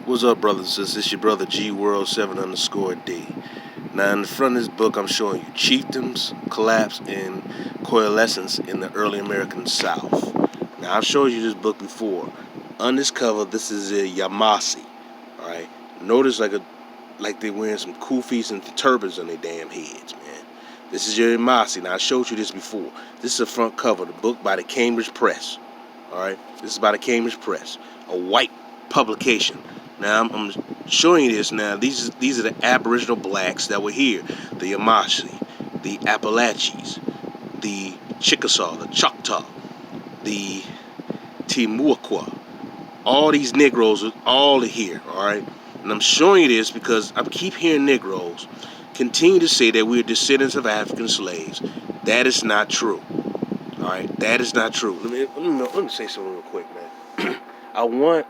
What's up, brothers and sisters? It's your brother G World 7 underscore D. Now, in the front of this book, I'm showing you chiefdoms, collapse, and coalescence in the early American South. Now, I've showed you this book before. On this cover, this is a Yamasee. All right. Notice like they're wearing some kufis and turbans on their damn heads, man. This is your Yamasee. Now, I showed you this before. This is the front cover, the book by the Cambridge Press. All right. This is by the Cambridge Press, a white publication. Now I'm showing you this now. These are the Aboriginal blacks that were here. The Yamasee, the Appalachians, the Chickasaw, the Choctaw, the Timuaqua. All these Negroes are all here, alright? And I'm showing you this because I keep hearing Negroes continue to say that we're descendants of African slaves. That is not true. Alright, that is not true. Let me say something real quick, man. I want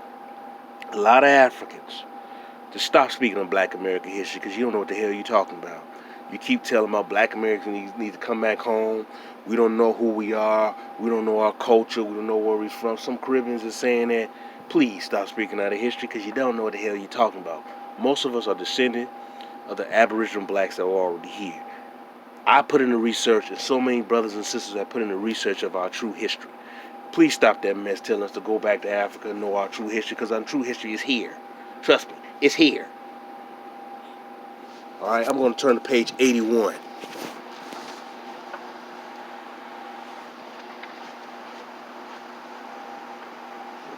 a lot of Africans to stop speaking of Black American history because you don't know what the hell you're talking about. You keep telling about Black Americans need to come back home. We don't know who we are. We don't know our culture. We don't know where we're from. Some Caribbeans are saying that. Please stop speaking out of history because you don't know what the hell you're talking about. Most of us are descended of the Aboriginal blacks that were already here. I put in the research, and so many brothers and sisters have put in the research of our true history. Please stop that mess telling us to go back to Africa and know our true history, because our true history is here. Trust me, it's here. Alright, I'm going to turn to page 81.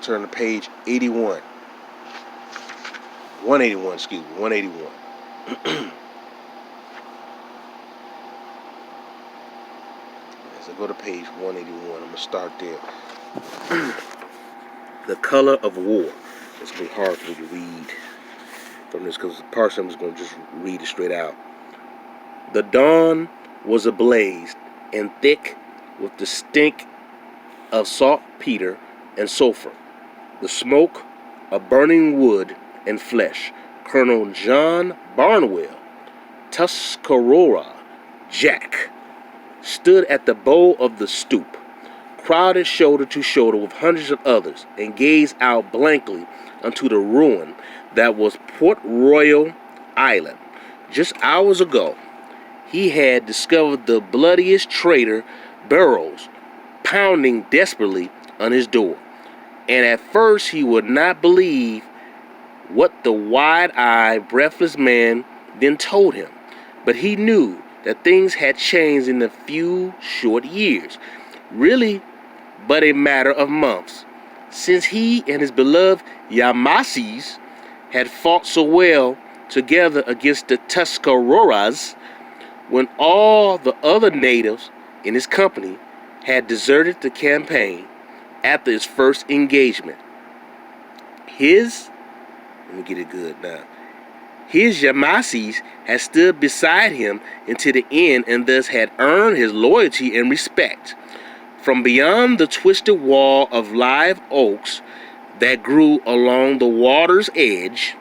Turn to page 81. 181, excuse me, 181. As I go to page 181, I'm going to start there. The color of war. It's going to be hard for me to read from this because partially I'm just going to just read it straight out. The dawn was ablaze and thick with the stink of saltpeter and sulfur, the smoke of burning wood and flesh. Colonel John Barnwell, Tuscarora Jack, stood at the bow of the stoop, crowded shoulder to shoulder with hundreds of others, and gazed out blankly unto the ruin that was Port Royal Island. Just hours ago, he had discovered the bloodiest traitor, Burroughs, pounding desperately on his door. And at first he would not believe what the wide-eyed, breathless man then told him. But he knew that things had changed in a few short years, really but a matter of months, since he and his beloved Yamasees had fought so well together against the Tuscaroras, when all the other natives in his company had deserted the campaign after his first engagement. Let me get it good now. His Yamasees had stood beside him until the end and thus had earned his loyalty and respect. From beyond the twisted wall of live oaks that grew along the water's edge,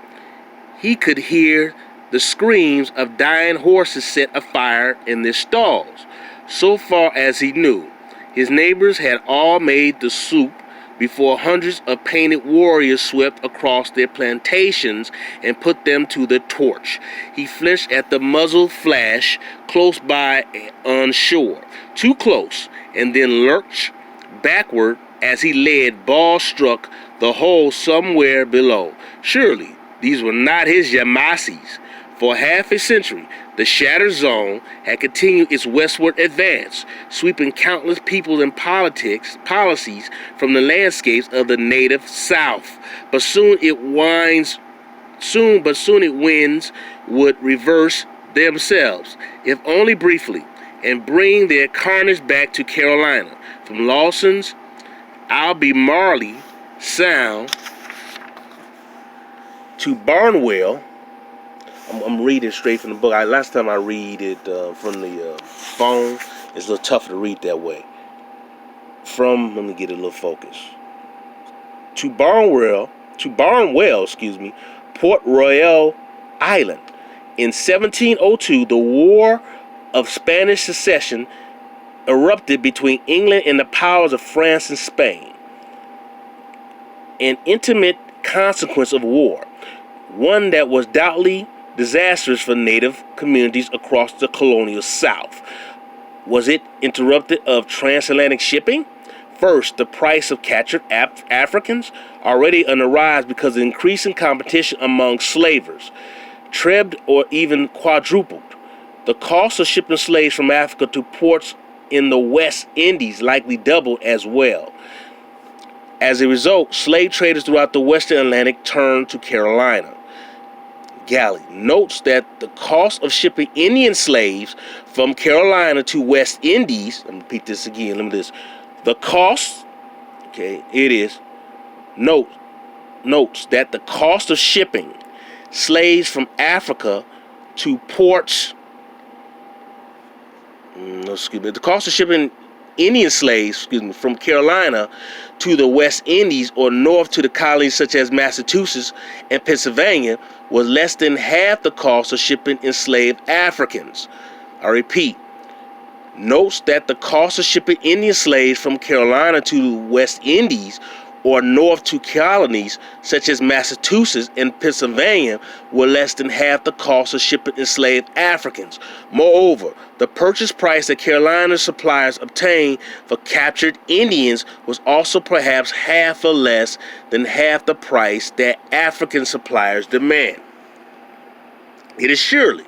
he could hear the screams of dying horses set afire in their stalls. So far as he knew, his neighbors had all made the swoop before hundreds of painted warriors swept across their plantations and put them to the torch. He flinched at the muzzle flash close by on shore, too close, and then lurched backward as he led ball-struck the hole somewhere below. Surely these were not his Yamasees. For half a century, the shattered zone had continued its westward advance, sweeping countless people and policies from the landscapes of the native South. But soon its winds would reverse themselves, if only briefly, and bring their carnage back to Carolina. From Lawson's Albemarle Sound to Barnwell. I'm reading straight from the book. Last time I read it from the phone, it's a little tougher to read that way. Let me get a little focus. To Barnwell, Port Royal Island. In 1702, the War of Spanish Succession erupted between England and the powers of France and Spain. An intimate consequence of war, one that was doubtly disastrous for native communities across the colonial South. Was it interrupted of transatlantic shipping? First, the price of captured Africans, already on the rise because of increasing competition among slavers, trebled or even quadrupled. The cost of shipping slaves from Africa to ports in the West Indies likely doubled as well. As a result, slave traders throughout the Western Atlantic turned to Carolina. Galley notes that the cost of shipping Indian slaves from Carolina to West Indies, let me repeat this again, the cost, notes that the cost of shipping slaves from Africa to ports, the cost of shipping Indian slaves, from Carolina to the West Indies or north to the colonies such as Massachusetts and Pennsylvania was less than half the cost of shipping enslaved Africans. I repeat, notes that the cost of shipping Indian slaves from Carolina to the West Indies or north to colonies such as Massachusetts and Pennsylvania were less than half the cost of shipping enslaved Africans. Moreover, the purchase price that Carolina suppliers obtained for captured Indians was also perhaps half or less than half the price that African suppliers demand. It is surely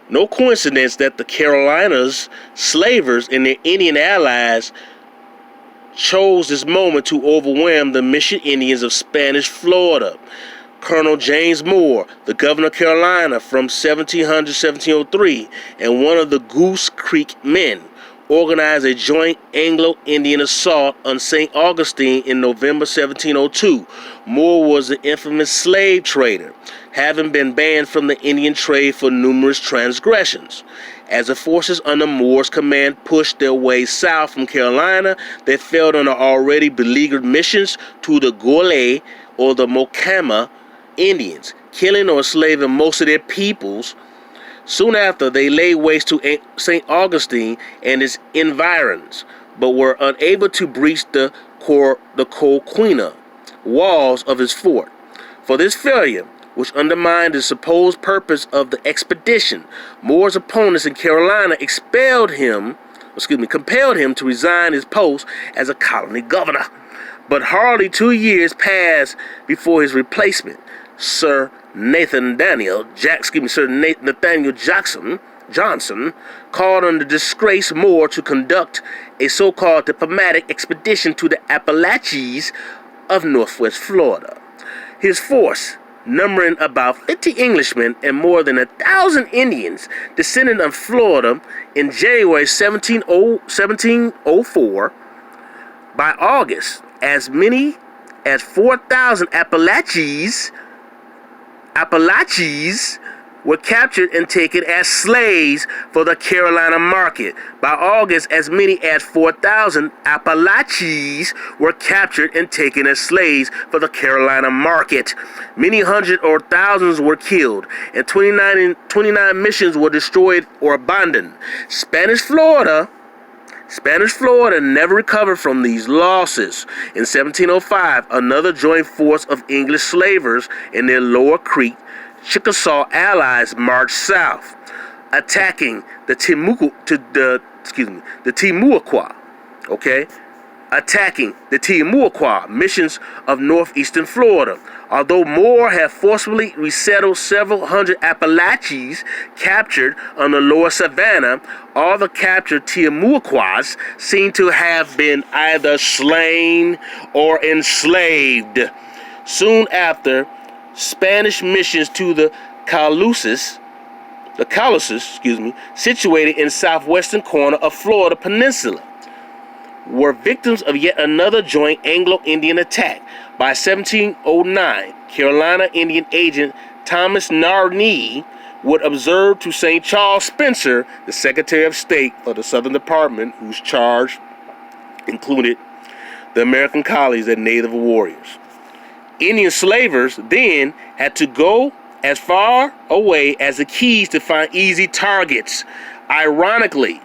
no coincidence that the Carolinas slavers and their Indian allies chose this moment to overwhelm the Mission Indians of Spanish Florida. Colonel James Moore, the governor of Carolina from 1700 to 1703, and one of the Goose Creek men, organized a joint Anglo-Indian assault on St. Augustine in November 1702. Moore was an infamous slave trader, having been banned from the Indian trade for numerous transgressions. As the forces under Moore's command pushed their way south from Carolina, they fell on the already beleaguered missions to the Gole or the Mocama Indians, killing or enslaving most of their peoples. Soon after, they laid waste to St. Augustine and its environs, but were unable to breach the Coquina walls of his fort. For this failure, which undermined the supposed purpose of the expedition, Moore's opponents in Carolina compelled him to resign his post as a colony governor. But hardly 2 years passed before his replacement, Sir Nathaniel Johnson, called on the disgraced Moore to conduct a so-called diplomatic expedition to the Appalachians of northwest Florida. His force, numbering about 50 Englishmen and more than 1,000 Indians, descended on Florida in January 1704. By August, as many as 4,000 Appalachians were captured and taken as slaves for the Carolina market. By August, as many as 4,000 Appalachians were captured and taken as slaves for the Carolina market. Many hundreds or thousands were killed, and 29 missions were destroyed or abandoned. Spanish Florida never recovered from these losses. In 1705, another joint force of English slavers in their Lower Creek Chickasaw allies marched south, attacking the Timucua missions of northeastern Florida. Although Moore had forcibly resettled several hundred Appalachians captured on the lower Savannah, all the captured Timucuas seem to have been either slain or enslaved. Soon after, Spanish missions to the Caluses, situated in southwestern corner of Florida Peninsula, were victims of yet another joint Anglo-Indian attack. By 1709, Carolina Indian agent Thomas Narney would observe to St. Charles Spencer, the Secretary of State of the Southern Department, whose charge included the American colonies and native warriors. Indian slavers then had to go as far away as the Keys to find easy targets. Ironically,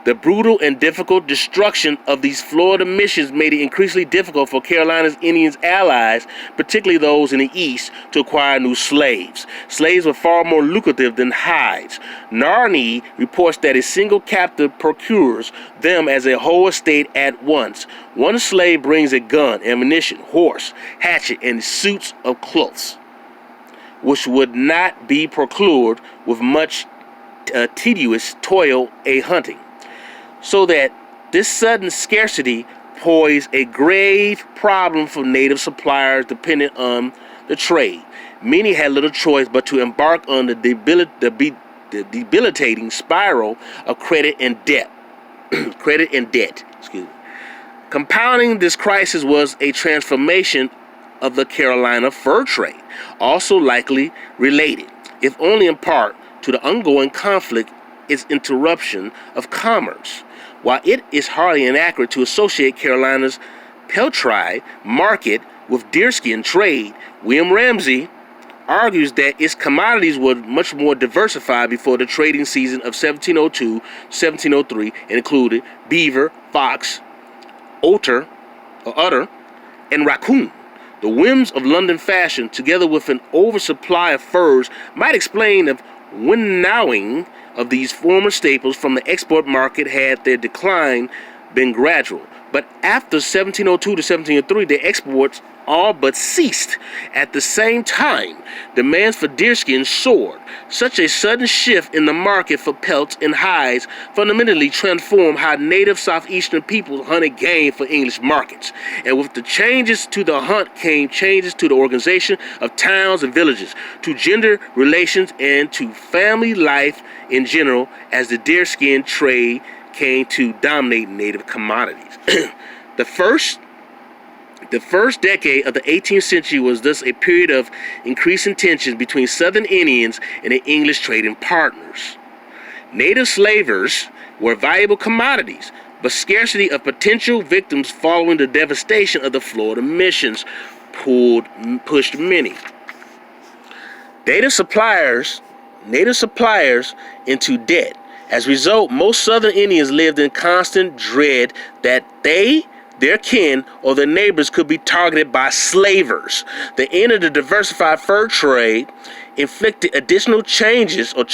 The brutal and difficult destruction of these Florida missions made it increasingly difficult for Carolina's Indians' allies, particularly those in the East, to acquire new slaves. Slaves were far more lucrative than hides. Narney reports that a single captive procures them as a whole estate at once. One slave brings a gun, ammunition, horse, hatchet, and suits of clothes, which would not be procured with much tedious toil a hunting. So that this sudden scarcity posed a grave problem for native suppliers dependent on the trade. Many had little choice but to embark on the debilitating spiral of credit and debt. Compounding this crisis was a transformation of the Carolina fur trade, also likely related, if only in part, to the ongoing conflict, its interruption of commerce. While it is hardly inaccurate to associate Carolina's peltry market with deerskin trade, William Ramsey argues that its commodities were much more diversified before the trading season of 1702-1703 and included beaver, fox, otter, and raccoon. The whims of London fashion, together with an oversupply of furs, might explain the winnowing of these former staples from the export market had their decline been gradual. But after 1702 to 1703, the exports all but ceased. At the same time, demands for deerskin soared. Such a sudden shift in the market for pelts and hides fundamentally transformed how native southeastern peoples hunted game for English markets. And with the changes to the hunt came changes to the organization of towns and villages, to gender relations, and to family life in general, as the deerskin trade came to dominate native commodities. The first decade of the 18th century was thus a period of increasing tensions between Southern Indians and their English trading partners. Native slavers were valuable commodities, but scarcity of potential victims following the devastation of the Florida missions pushed many native suppliers into debt. As a result, most Southern Indians lived in constant dread that they, their kin, or their neighbors could be targeted by slavers. The end of the diversified fur trade inflicted additional changes on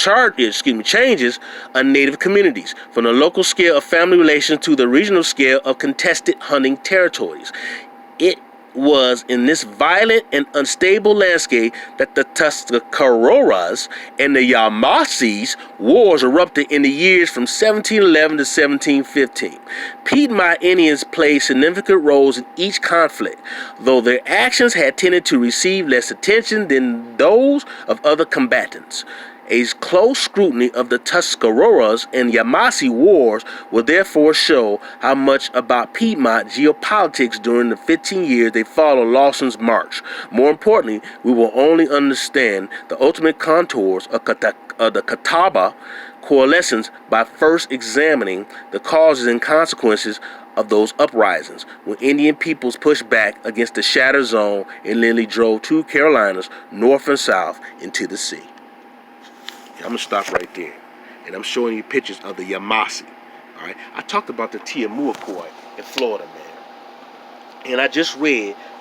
native communities, from the local scale of family relations to the regional scale of contested hunting territories. It was in this violent and unstable landscape that the Tuscaroras and the Yamasees wars erupted in the years from 1711 to 1715. Piedmont Indians played significant roles in each conflict, though their actions had tended to receive less attention than those of other combatants. A close scrutiny of the Tuscaroras and Yamasee wars will therefore show how much about Piedmont geopolitics during the 15 years they followed Lawson's march. More importantly, we will only understand the ultimate contours of the Catawba coalescence by first examining the causes and consequences of those uprisings, when Indian peoples pushed back against the shattered zone and literally drove two Carolinas, north and south, into the sea. I'm going to stop right there. And I'm showing you pictures of the Yamasee. All right. I talked about the Tiamuaquoi in Florida, man. And I just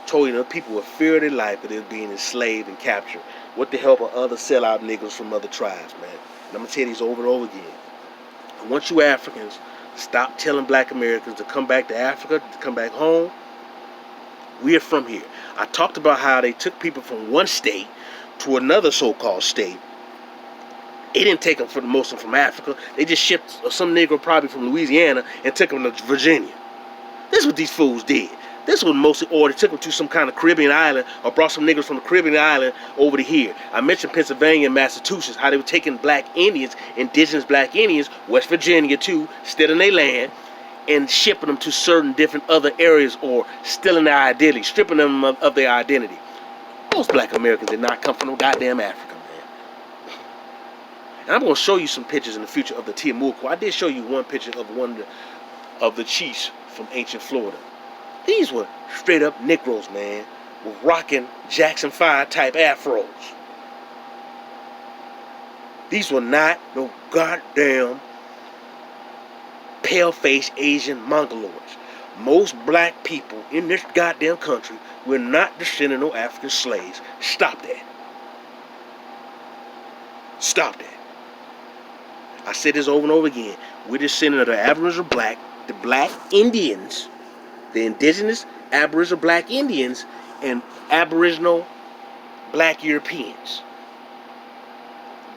told you that people were fearing their life, but they were being enslaved and captured. What the help of other sellout niggas from other tribes, man. And I'm going to tell you these over and over again. I want you Africans to stop telling black Americans to come back to Africa, to come back home. We are from here. I talked about how they took people from one state to another so-called state. They didn't take them for the most of them from Africa. They just shipped some Negro probably from Louisiana and took them to Virginia. This is what these fools did. This was mostly, or they took them to some kind of Caribbean island or brought some niggas from the Caribbean island over to here. I mentioned Pennsylvania and Massachusetts, how they were taking black Indians, indigenous black Indians, West Virginia too, stealing their land, and shipping them to certain different other areas or stealing their identity, stripping them of their identity. Most black Americans did not come from no goddamn Africa. And I'm going to show you some pictures in the future of the Tiamuaquoi. I did show you one picture of one of the chiefs from ancient Florida. These were straight up Negroes, man, with rocking Jackson 5 type afros. These were not no goddamn pale-faced Asian Mongoloids. Most black people in this goddamn country were not descendant of African slaves. Stop that. Stop that. I said this over and over again. We're descendant of the Aboriginal the black Indians, the indigenous Aboriginal black Indians, and Aboriginal black Europeans.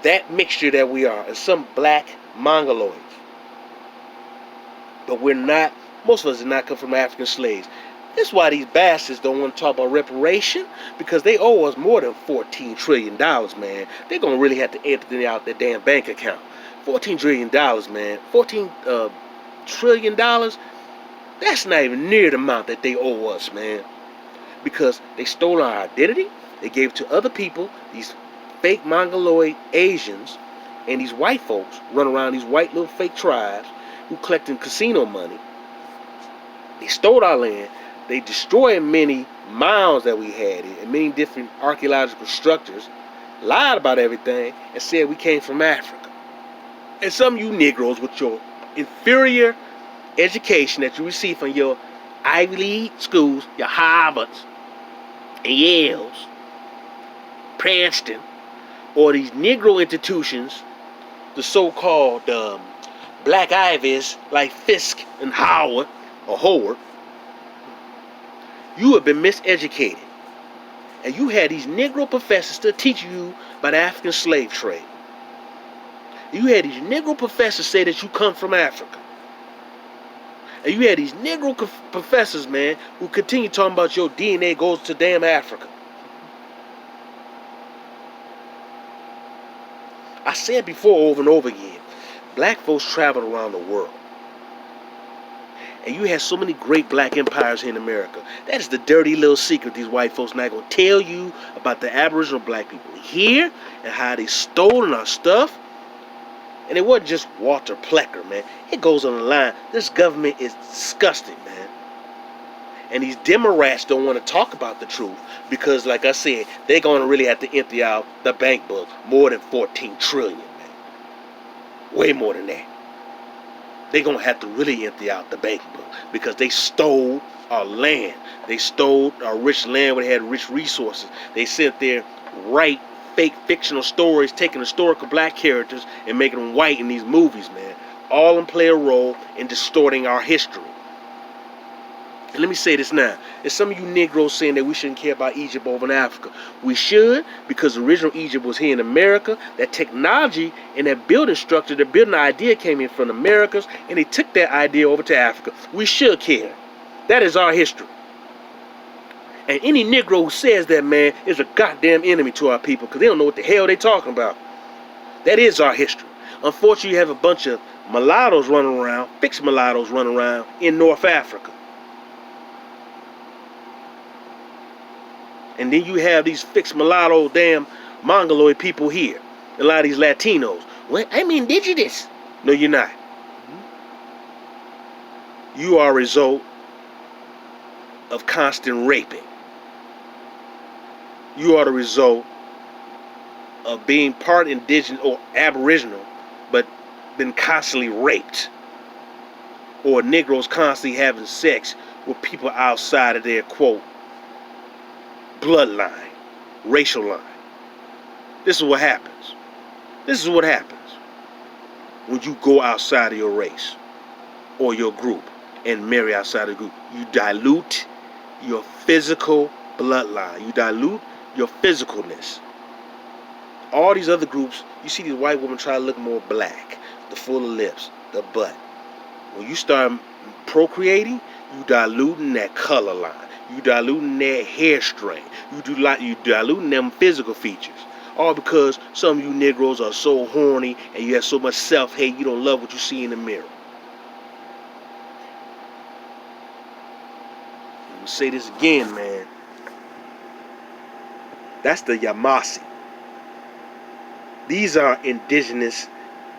That mixture that we are is some black Mongoloids. But we're not, most of us did not come from African slaves. That's why these bastards don't want to talk about reparation, because they owe us more than $14 trillion, man. They're going to really have to empty out their damn bank account. $14 trillion, man. $14 trillion, that's not even near the amount that they owe us, man. Because they stole our identity, they gave it to other people, these fake Mongoloid Asians, and these white folks run around these white little fake tribes who collecting casino money. They stole our land. They destroyed many mounds that we had and many different archaeological structures, lied about everything, and said we came from Africa. And some of you Negroes with your inferior education that you receive from your Ivy League schools, your Harvards and Yales, Princeton, or these Negro institutions, the so-called Black Ivies like Fisk and Howard or Howard, you have been miseducated. And you had these Negro professors to teach you about the African slave trade. You had these Negro professors say that you come from Africa. And you had these Negro professors, man, who continue talking about your DNA goes to damn Africa. I said before over and over again, black folks traveled around the world. And you had so many great black empires here in America. That is the dirty little secret these white folks not going to tell you about the Aboriginal black people here and how they stolen our stuff. And it wasn't just Walter Plecker, man. It goes on the line. This government is disgusting, man. And these Democrats don't want to talk about the truth because, like I said, they're going to really have to empty out the bank book more than $14 trillion, man. Way more than that. They're going to have to really empty out the bank book because they stole our land. They stole our rich land where they had rich resources. They sit there, write fake fictional stories, taking historical black characters and making them white in these movies, man. All of them play a role in distorting our history. And let me say this now. There's some of you Negroes saying that we shouldn't care about Egypt over in Africa. We should, because the original Egypt was here in America. That technology and that building structure, the building idea came in from the Americas, and they took that idea over to Africa. We should care. That is our history. And any Negro who says that, man, is a goddamn enemy to our people, because they don't know what the hell they're talking about. That is our history. Unfortunately, you have a bunch of mulattoes running around, fixed mulattoes running around in North Africa. And then you have these fixed mulatto damn Mongoloid people here. A lot of these Latinos. Well, I'm indigenous. No, you're not. You are a result of constant raping. You are the result of being part indigenous or Aboriginal, but been constantly raped. Or Negroes constantly having sex with people outside of their, quote, bloodline, racial line. This is what happens. This is what happens when you go outside of your race or your group and marry outside of the group. You dilute your physical bloodline. You dilute your physicalness. All these other groups, you see these white women try to look more black, the fuller lips, the butt. When you start procreating, you diluting that color line. You diluting that hair strain. You diluting them physical features. All because some of you Negroes are so horny and you have so much self-hate you don't love what you see in the mirror. Let me say this again, man. That's the Yamasee. These are indigenous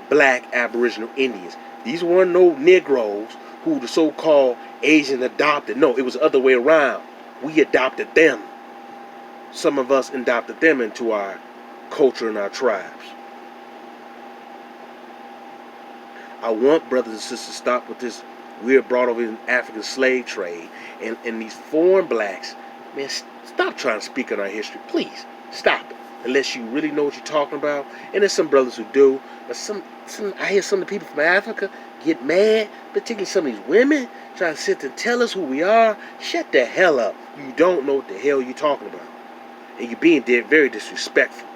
black Aboriginal Indians. These weren't no Negroes who the so-called Asian adopted. No, it was the other way around. We adopted them. Some of us adopted them into our culture and our tribes. I want brothers and sisters to stop with this weird brought over in African slave trade and these foreign blacks. Man, stop trying to speak on our history. Please, stop it. Unless you really know what you're talking about. And there's some brothers who do. But I hear some of the people from Africa get mad, particularly some of these women, trying to sit there and tell us who we are. Shut the hell up. You don't know what the hell you're talking about. And you're being very disrespectful.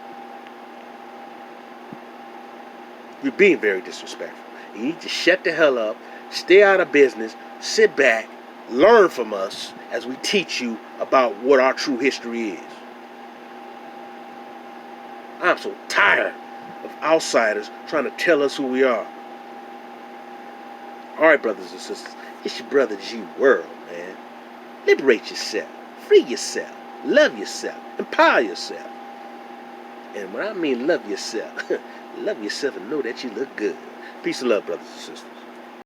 You're being very disrespectful. You need to shut the hell up, stay out of business, sit back, learn from us as we teach you about what our true history is. I'm so tired of outsiders trying to tell us who we are. Alright, brothers and sisters, it's your brother G World, man. Liberate yourself, free yourself, love yourself, empower yourself. And when I mean love yourself and know that you look good. Peace and love, brothers and sisters.